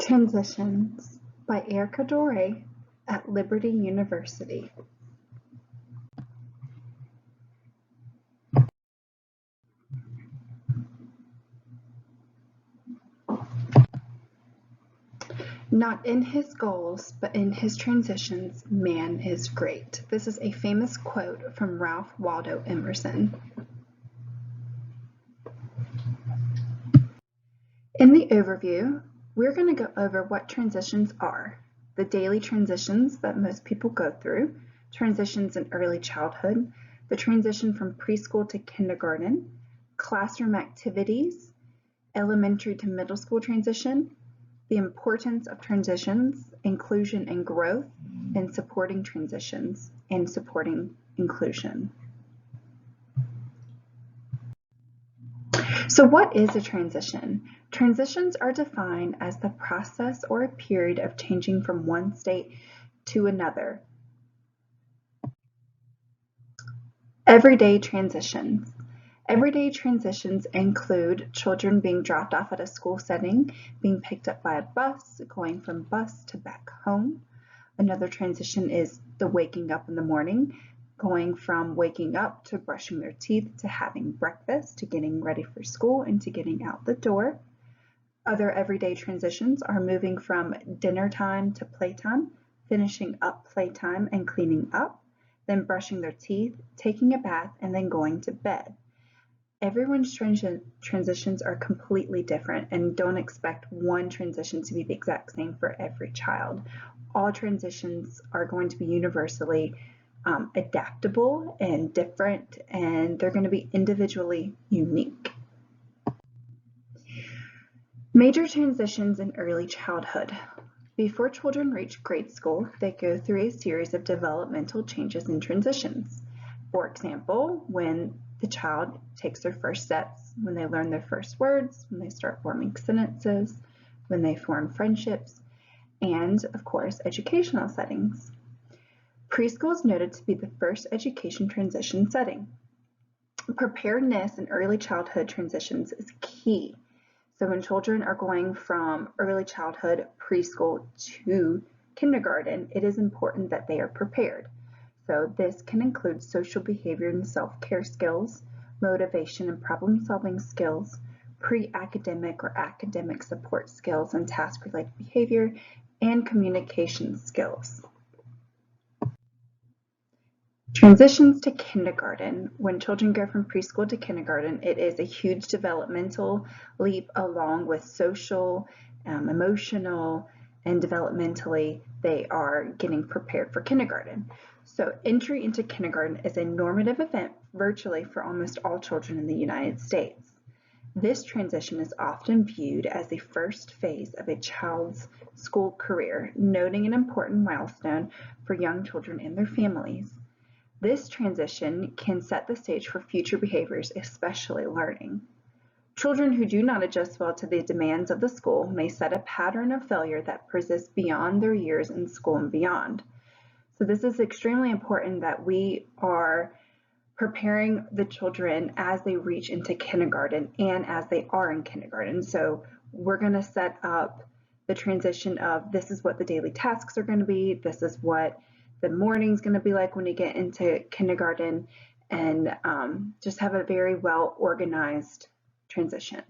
Transitions by ErikaDorre at Liberty University. Not in his goals, but in his transitions, man is great. This is a famous quote from Ralph Waldo Emerson. In the overview, we're going to go over what transitions are, the daily transitions that most people go through, transitions in early childhood, the transition from preschool to kindergarten, classroom activities, elementary to middle school transition, the importance of transitions, inclusion and growth, and supporting transitions and supporting inclusion. So what is a transition? Transitions are defined as the process or a period of changing from one state to another. Everyday transitions. Everyday transitions include children being dropped off at a school setting, being picked up by a bus, going from bus to back home. Another transition is the waking up in the morning, going from waking up to brushing their teeth to having breakfast to getting ready for school and to getting out the door. Other everyday transitions are moving from dinner time to playtime, finishing up playtime and cleaning up, then brushing their teeth, taking a bath, and then going to bed. Everyone's transitions are completely different, and don't expect one transition to be the exact same for every child. All transitions are going to be universally adaptable and different, and they're going to be individually unique. Major transitions in early childhood. Before children reach grade school, they go through a series of developmental changes and transitions. For example, when the child takes their first steps, when they learn their first words, when they start forming sentences, when they form friendships, and of course, educational settings. Preschool is noted to be the first education transition setting. Preparedness in early childhood transitions is key. So when children are going from early childhood, preschool to kindergarten, it is important that they are prepared. So this can include social behavior and self-care skills, motivation and problem-solving skills, pre-academic or academic support skills and task-related behavior, and communication skills. Transitions to kindergarten. When children go from preschool to kindergarten, it is a huge developmental leap along with social, emotional, and developmentally they are getting prepared for kindergarten. So entry into kindergarten is a normative event virtually for almost all children in the United States. This transition is often viewed as the first phase of a child's school career, noting an important milestone for young children and their families. This transition can set the stage for future behaviors, especially learning. Children who do not adjust well to the demands of the school may set a pattern of failure that persists beyond their years in school and beyond. So this is extremely important that we are preparing the children as they reach into kindergarten and as they are in kindergarten. So we're going to set up the transition of this is what the daily tasks are going to be, this is what the morning's going to be like when you get into kindergarten, and just have a very well organized transition.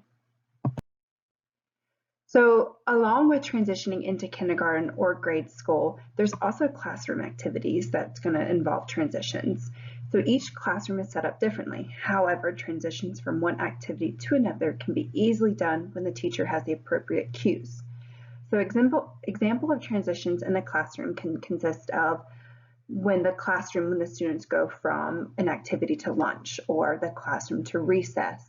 So along with transitioning into kindergarten or grade school, there's also classroom activities that's going to involve transitions. So each classroom is set up differently. However, transitions from one activity to another can be easily done when the teacher has the appropriate cues. So example of transitions in the classroom can consist of when the students go from an activity to lunch, or the classroom to recess,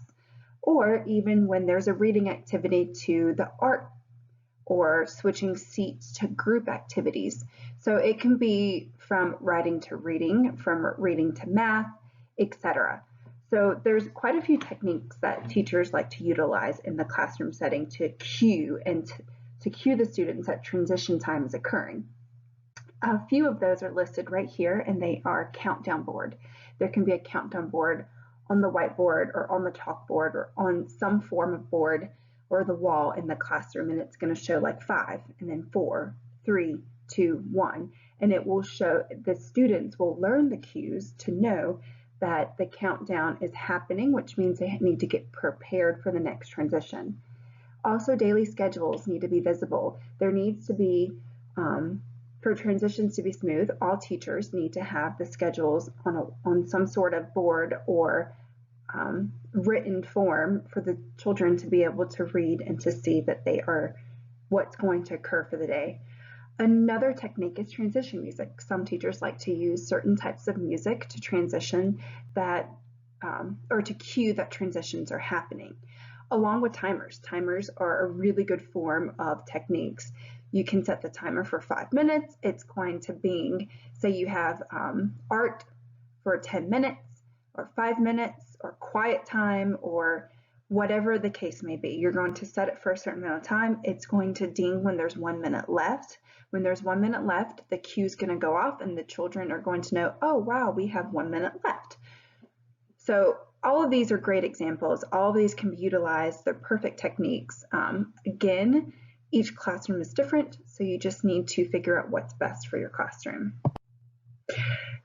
or even when there's a reading activity to the art, or switching seats to group activities. So it can be from writing to reading, from reading to math, etc. So there's quite a few techniques that teachers like to utilize in the classroom setting to cue the students that transition time is occurring. A few of those are listed right here, and they are countdown board. There can be a countdown board on the whiteboard or on the chalkboard or on some form of board or the wall in the classroom, and it's going to show like 5 and then 4, 3, 2, 1, and it will show the students will learn the cues to know that the countdown is happening, which means they need to get prepared for the next transition. Also, daily schedules need to be visible. There needs to be, for transitions to be smooth, all teachers need to have the schedules on some sort of board or written form for the children to be able to read and to see that they are what's going to occur for the day. Another technique is transition music. Some teachers like to use certain types of music to transition that, or to cue that transitions are happening, along with timers. Timers are a really good form of techniques. You can set the timer for 5 minutes. It's going to bing, say you have art for 10 minutes or 5 minutes or quiet time or whatever the case may be. You're going to set it for a certain amount of time. It's going to ding when there's 1 minute left. When there's 1 minute left, the cue's going to go off and the children are going to know, oh wow, we have 1 minute left. So all of these are great examples. All of these can be utilized. They're perfect techniques. Again, each classroom is different, so you just need to figure out what's best for your classroom.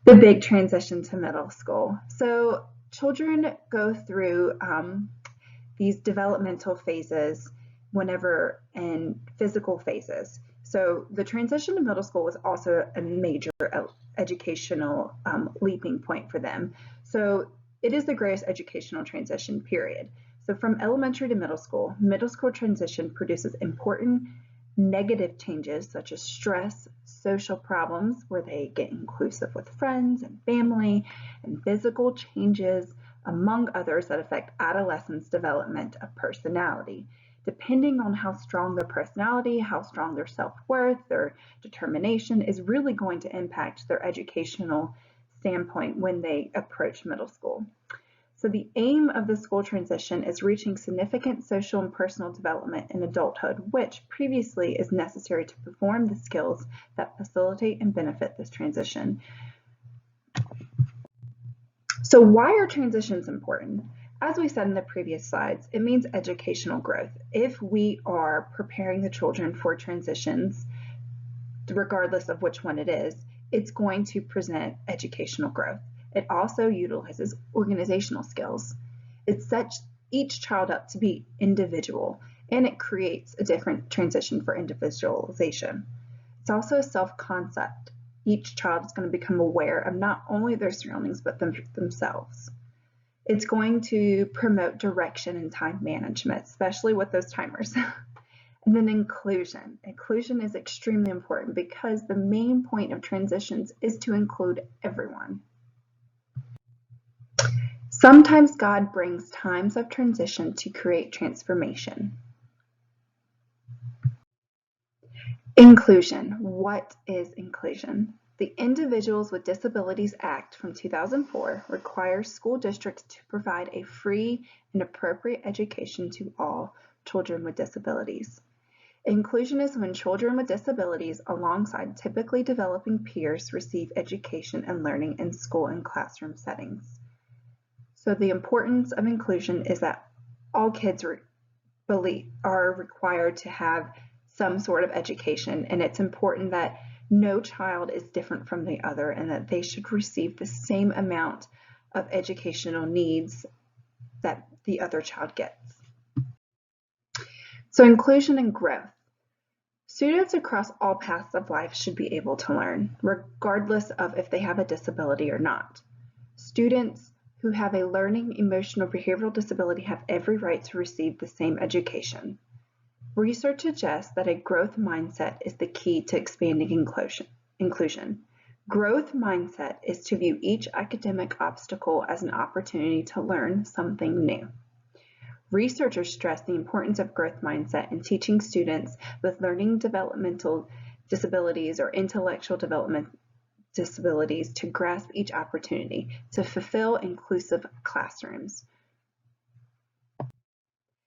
The big transition to middle school. So children go through these developmental phases and physical phases. So the transition to middle school was also a major educational leaping point for them. So it is the greatest educational transition period. So from elementary to middle school transition produces important negative changes such as stress, social problems where they get inclusive with friends and family, and physical changes, among others, that affect adolescents' development of personality. Depending on how strong their personality, how strong their self-worth, their determination is really going to impact their educational standpoint when they approach middle school. So the aim of the school transition is reaching significant social and personal development in adulthood, which previously is necessary to perform the skills that facilitate and benefit this transition. So why are transitions important? As we said in the previous slides, it means educational growth. If we are preparing the children for transitions, regardless of which one it is, it's going to present educational growth. It also utilizes organizational skills. It sets each child up to be individual, and it creates a different transition for individualization. It's also a self-concept. Each child is going to become aware of not only their surroundings, but themselves. It's going to promote direction and time management, especially with those timers. And then inclusion. Inclusion is extremely important because the main point of transitions is to include everyone. Sometimes God brings times of transition to create transformation. Inclusion. What is inclusion? The Individuals with Disabilities Act from 2004 requires school districts to provide a free and appropriate education to all children with disabilities. Inclusion is when children with disabilities, alongside typically developing peers, receive education and learning in school and classroom settings. So the importance of inclusion is that all kids are required to have some sort of education, and it's important that no child is different from the other and that they should receive the same amount of educational needs that the other child gets. So inclusion and growth. Students across all paths of life should be able to learn, regardless of if they have a disability or not. Students who have a learning, emotional, behavioral disability have every right to receive the same education. Research suggests that a growth mindset is the key to expanding inclusion. Growth mindset is to view each academic obstacle as an opportunity to learn something new. Researchers stress the importance of growth mindset in teaching students with learning developmental disabilities or intellectual development disabilities to grasp each opportunity to fulfill inclusive classrooms.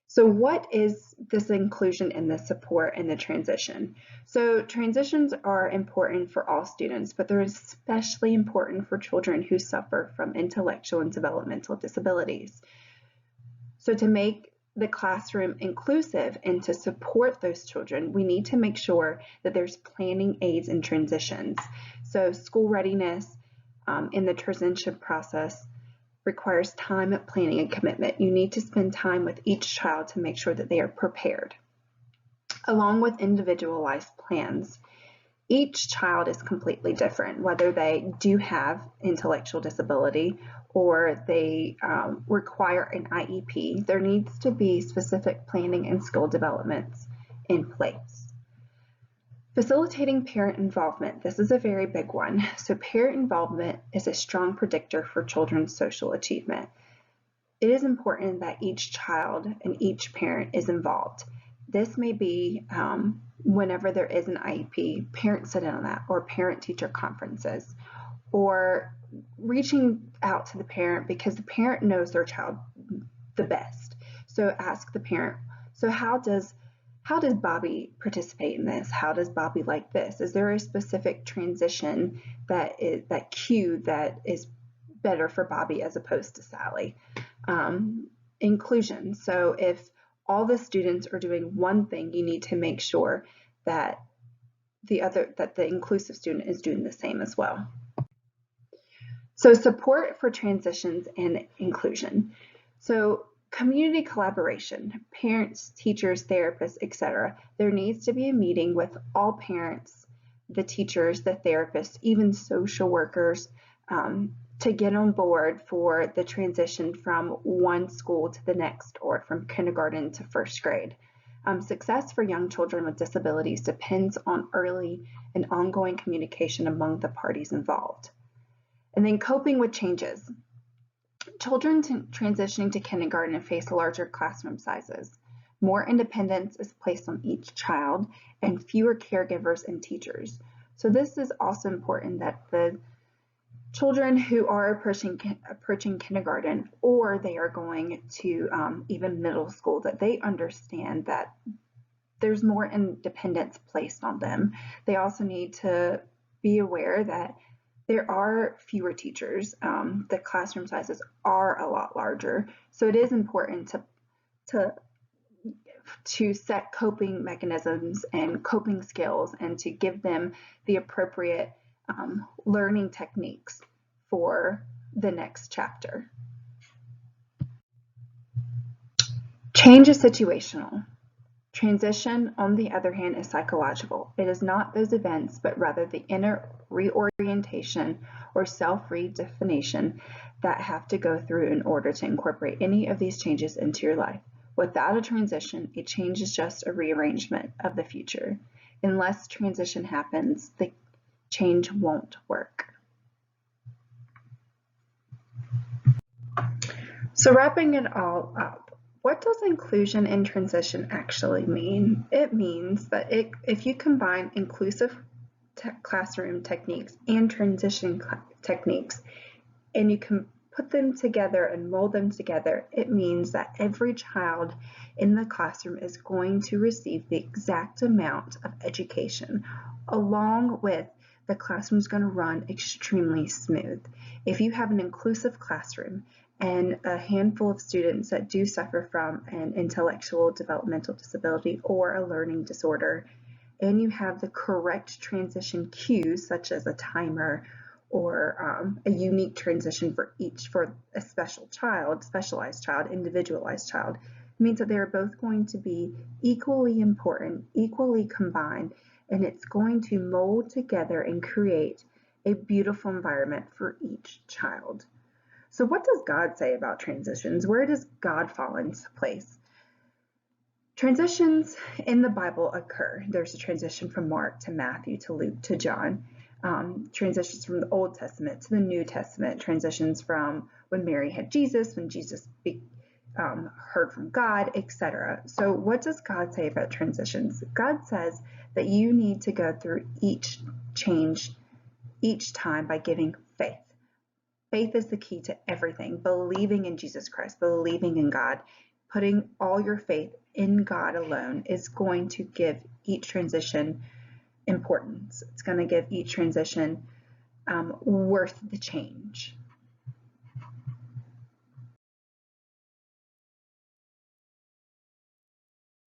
So what is this inclusion and the support and the transition? So transitions are important for all students, but they're especially important for children who suffer from intellectual and developmental disabilities. So to make the classroom inclusive and to support those children, we need to make sure that there's planning aids and transitions. So school readiness in the transition process requires time, planning, and commitment. You need to spend time with each child to make sure that they are prepared, along with individualized plans. Each child is completely different, whether they do have intellectual disability or they require an IEP. There needs to be specific planning and skill developments in place. Facilitating parent involvement. This is a very big one. So parent involvement is a strong predictor for children's social achievement. It is important that each child and each parent is involved. This may be whenever there is an IEP, parents sit in on that, or parent-teacher conferences, or reaching out to the parent because the parent knows their child the best. So ask the parent, so how does Bobby participate in this? How does Bobby like this? Is there a specific transition that cue that is better for Bobby as opposed to Sally? Inclusion. So if all the students are doing one thing, you need to make sure that the inclusive student is doing the same as well. So support for transitions and inclusion. So community collaboration, parents, teachers, therapists, etc. There needs to be a meeting with all parents, the teachers, the therapists, even social workers, to get on board for the transition from one school to the next, or from kindergarten to first grade. Success for young children with disabilities depends on early and ongoing communication among the parties involved. And then coping with changes. Children transitioning to kindergarten face larger classroom sizes. More independence is placed on each child and fewer caregivers and teachers. So this is also important that the children who are approaching kindergarten, or they are going to even middle school, that they understand that there's more independence placed on them. They also need to be aware that there are fewer teachers. The classroom sizes are a lot larger. So it is important to set coping mechanisms and coping skills, and to give them the appropriate learning techniques for the next chapter. Change is situational. Transition, on the other hand, is psychological. It is not those events, but rather the inner reorientation or self-redefinition that have to go through in order to incorporate any of these changes into your life. Without a transition, a change is just a rearrangement of the future. Unless transition happens, the change won't work. So wrapping it all up, what does inclusion and transition actually mean? It means that if you combine inclusive classroom techniques and transition techniques, and you can put them together and mold them together, it means that every child in the classroom is going to receive the exact amount of education, along with the classroom is going to run extremely smooth. If you have an inclusive classroom and a handful of students that do suffer from an intellectual developmental disability or a learning disorder, and you have the correct transition cues, such as a timer or a unique transition for a specialized child, individualized child, it means that they're both going to be equally important, equally combined, and it's going to mold together and create a beautiful environment for each child. So what does God say about transitions? Where does God fall into place? Transitions in the Bible occur. There's a transition from Mark to Matthew to Luke to John. Transitions from the Old Testament to the New Testament. Transitions from when Mary had Jesus, when Jesus heard from God, etc. So what does God say about transitions? God says that you need to go through each change each time by giving faith. Faith is the key to everything. Believing in Jesus Christ, believing in God, putting all your faith in God alone is going to give each transition importance. It's going to give each transition worth the change.